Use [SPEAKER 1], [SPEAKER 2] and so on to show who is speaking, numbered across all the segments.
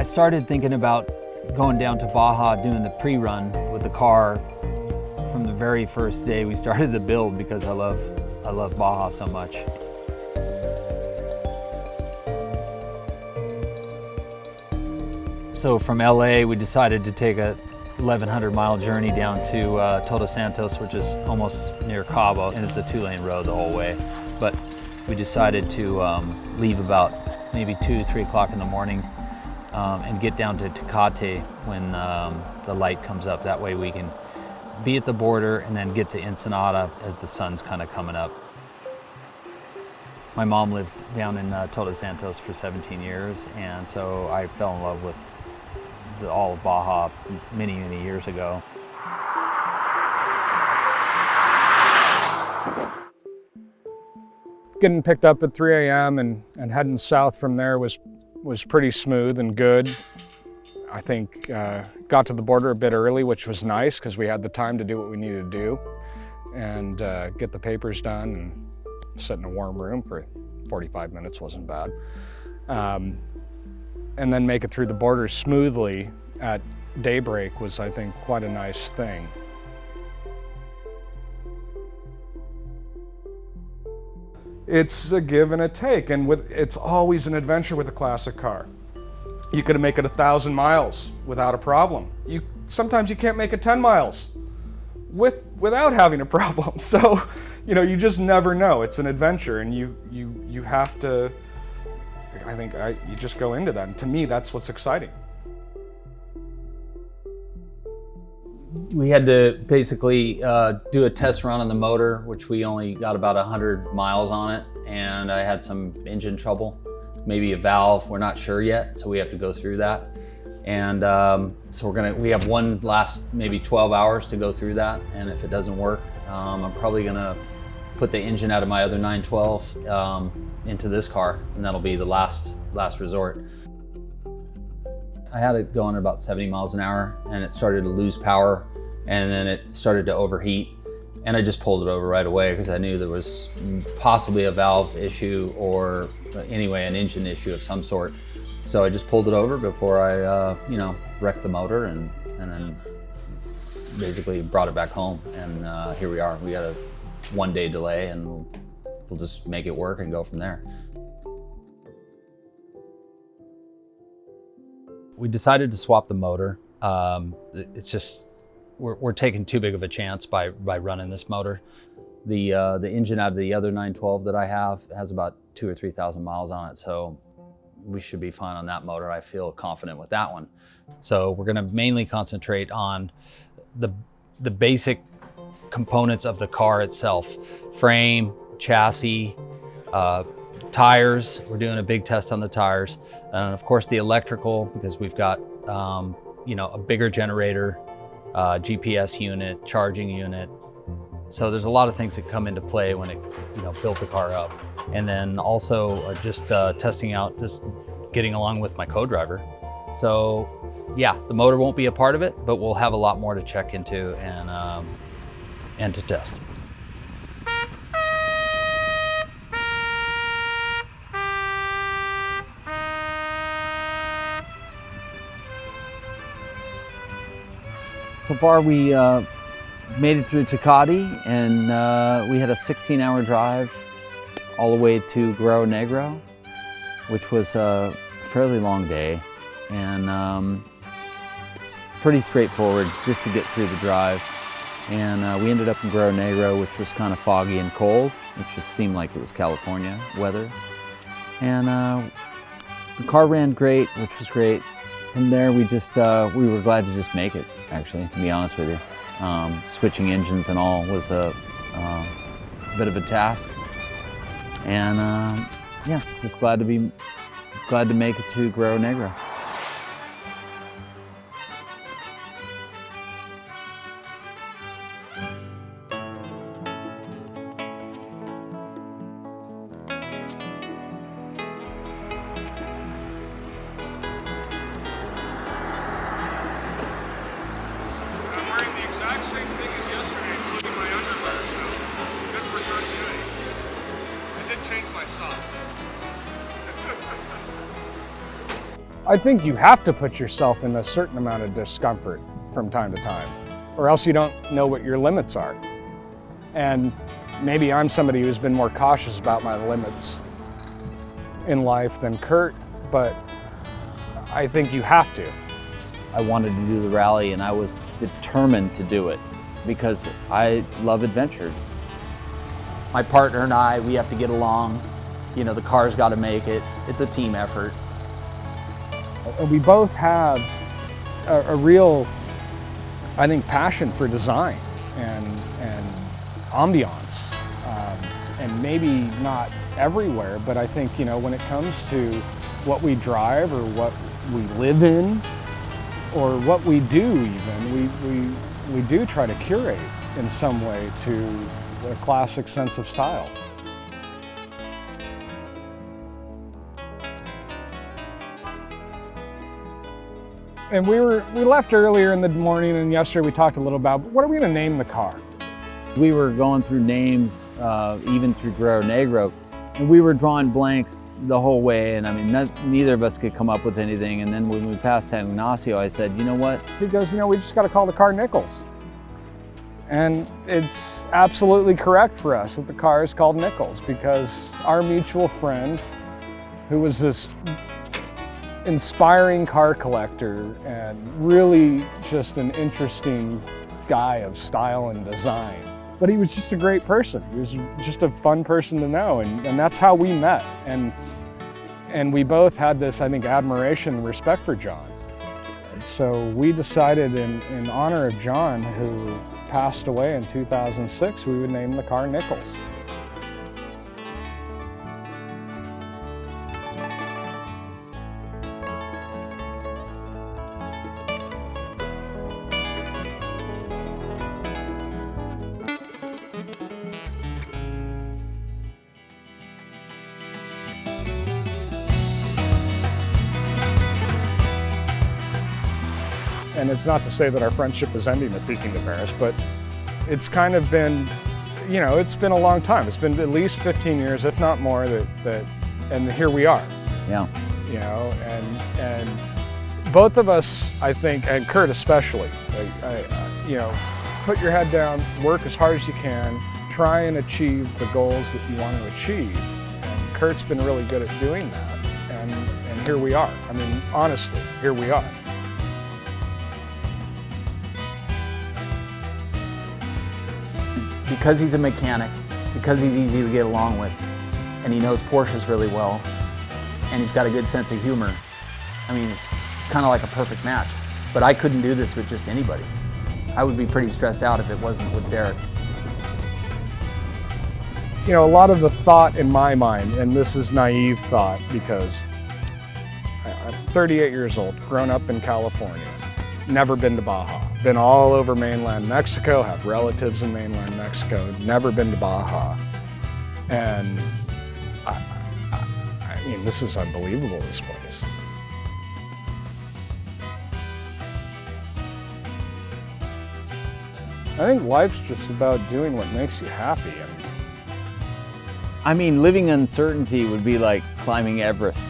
[SPEAKER 1] I started thinking about going down to Baja, doing the pre-run with the car from the very first day we started the build, because I love Baja so much. So from LA, we decided to take a 1,100-mile journey down to Todos Santos, which is almost near Cabo, and it's a 2-lane road the whole way. But we decided to leave about maybe 2, 3 o'clock in the morning and get down to Tecate when the light comes up. That way we can be at the border and then get to Ensenada as the sun's kind of coming up. My mom lived down in Todos Santos for 17 years, and so I fell in love with all of Baja many, many years ago.
[SPEAKER 2] Getting picked up at 3 a.m. and heading south from there was pretty smooth and good. I think got to the border a bit early, which was nice because we had the time to do what we needed to do and get the papers done, and sit in a warm room for 45 minutes wasn't bad. And then make it through the border smoothly at daybreak was, I think, quite a nice thing. It's a give and a take, and it's always an adventure with a classic car. You could make it 1,000 miles without a problem. Sometimes you can't make it 10 miles without having a problem. So, you just never know. It's an adventure, and you have to. I think you just go into that, and to me, that's what's exciting.
[SPEAKER 1] We had to basically do a test run on the motor, which we only got about 100 miles on it, and I had some engine trouble, maybe a valve, we're not sure yet, so we have to go through that. And so we have one last maybe 12 hours to go through that, and if it doesn't work, I'm probably gonna put the engine out of my other 912 into this car, and that'll be the last resort. I had it going at about 70 miles an hour, and it started to lose power, and then it started to overheat, and I just pulled it over right away because I knew there was possibly a valve issue or anyway an engine issue of some sort. So I just pulled it over before I wrecked the motor, and then basically brought it back home, and here we are. We got a 1-day delay, and we'll just make it work and go from there. We decided to swap the motor. It's just, we're taking too big of a chance by running this motor. The engine out of the other 912 that I have has about 2,000 or 3,000 miles on it, so we should be fine on that motor. I feel confident with that one. So we're gonna mainly concentrate on the basic components of the car itself. Frame, chassis, tires. We're doing a big test on the tires. And of course the electrical, because we've got a bigger generator, GPS unit, charging unit. So there's a lot of things that come into play when it built the car up. And then also just testing out, just getting along with my co-driver. So yeah, the motor won't be a part of it, but we'll have a lot more to check into and to test. So far we made it through Tecate, and we had a 16-hour drive all the way to Guerrero Negro, which was a fairly long day, and it's pretty straightforward just to get through the drive. And we ended up in Guerrero Negro, which was kind of foggy and cold, which just seemed like it was California weather. And the car ran great, which was great. From there, we were glad to just make it, actually, to be honest with you. Switching engines and all was a bit of a task. And yeah, just glad to make it to Guerrero Negro.
[SPEAKER 2] I think you have to put yourself in a certain amount of discomfort from time to time, or else you don't know what your limits are. And maybe I'm somebody who's been more cautious about my limits in life than Kurht, but I think you have to.
[SPEAKER 1] I wanted to do the rally and I was determined to do it because I love adventure. My partner and I, we have to get along. You know, the car's got to make it. It's a team effort.
[SPEAKER 2] We both have a real, I think, passion for design and ambiance. And maybe not everywhere, but I think, you know, when it comes to what we drive or what we live in, or what we do even, we do try to curate in some way to a classic sense of style. And we left earlier in the morning, and yesterday we talked a little about what are we going to name the car?
[SPEAKER 1] We were going through names, even through Guerrero Negro, and we were drawing blanks the whole way, and I mean, neither of us could come up with anything. And then when we passed San Ignacio, I said, you know what?
[SPEAKER 2] He goes, you know, we just got to call the car Nichols. And it's absolutely correct for us that the car is called Nichols, because our mutual friend, who was this inspiring car collector and really just an interesting guy of style and design, but he was just a great person. He was just a fun person to know, and that's how we met. And we both had this, I think, admiration and respect for John. And so we decided in honor of John, who passed away in 2006, we would name the car Nichols. And it's not to say that our friendship is ending at Peking to Paris, but it's kind of been, you know, it's been a long time. It's been at least 15 years, if not more, and here we are.
[SPEAKER 1] Yeah.
[SPEAKER 2] You know, and both of us, I think, and Kurht especially, you know, put your head down, work as hard as you can, try and achieve the goals that you want to achieve. And Kurt's been really good at doing that, and here we are. I mean, honestly, here we are.
[SPEAKER 1] Because he's a mechanic, because he's easy to get along with, and he knows Porsches really well, and he's got a good sense of humor. I mean, it's kind of like a perfect match. But I couldn't do this with just anybody. I would be pretty stressed out if it wasn't with Derek.
[SPEAKER 2] You know, a lot of the thought in my mind, and this is naive thought because I'm 38 years old, grown up in California, never been to Baja. Been all over mainland Mexico, have relatives in mainland Mexico, never been to Baja. And I mean, this is unbelievable, this place. I think life's just about doing what makes you happy.
[SPEAKER 1] I mean, living uncertainty would be like climbing Everest.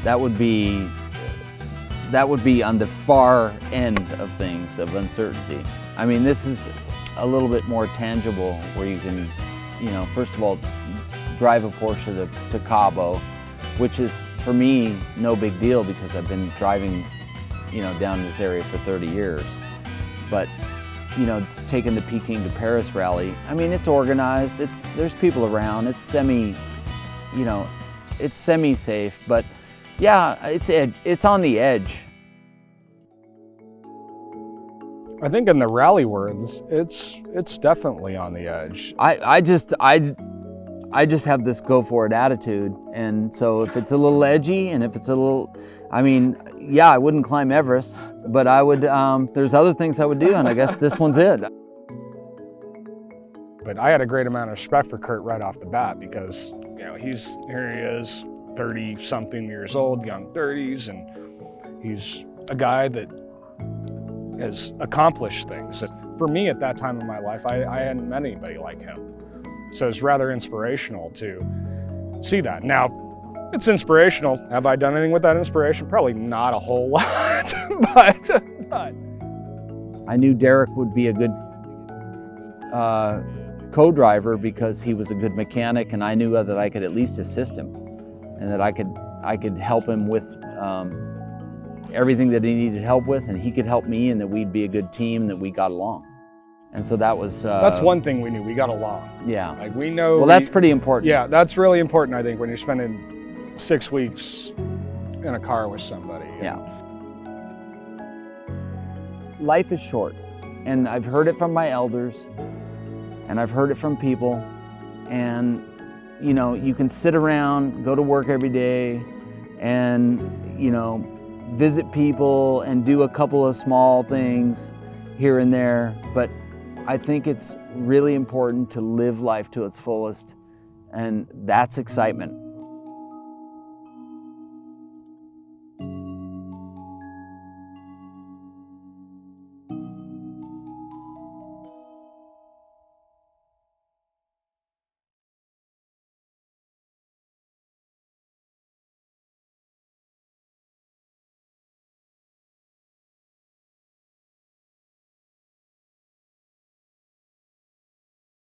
[SPEAKER 1] That would be on the far end of things, of uncertainty. I mean, this is a little bit more tangible, where you can, you know, first of all, drive a Porsche to Cabo, which is, for me, no big deal because I've been driving, you know, down this area for 30 years. But, you know, taking the Peking to Paris rally, I mean, it's organized, there's people around, it's you know, it's semi-safe, but yeah, it's on the edge.
[SPEAKER 2] I think in the rally words, it's definitely on the edge.
[SPEAKER 1] I just have this go for it attitude, and so if it's a little edgy and if it's a little, I mean, yeah, I wouldn't climb Everest, but I would. There's other things I would do, and I guess this one's it.
[SPEAKER 2] But I had a great amount of respect for Kurht right off the bat because, you know, here he is, 30-something years old, young 30s, and he's a guy that has accomplished things that, for me at that time in my life, I hadn't met anybody like him. So it's rather inspirational to see that. Now, It's inspirational. Have I done anything with that inspiration? Probably not a whole lot, but.
[SPEAKER 1] I knew Derek would be a good co-driver because he was a good mechanic, and I knew that I could at least assist him, and that I could help him with everything that he needed help with, and he could help me, and that we'd be a good team, that we got along. And so that was...
[SPEAKER 2] that's one thing we knew, we got along.
[SPEAKER 1] Yeah.
[SPEAKER 2] Like we know...
[SPEAKER 1] Well, that's pretty important.
[SPEAKER 2] Yeah, that's really important, I think, when you're spending 6 weeks in a car with somebody.
[SPEAKER 1] Yeah. Life is short, and I've heard it from my elders, and I've heard it from people, and you know, you can sit around, go to work every day, and you know, visit people and do a couple of small things here and there, but I think it's really important to live life to its fullest, and that's excitement.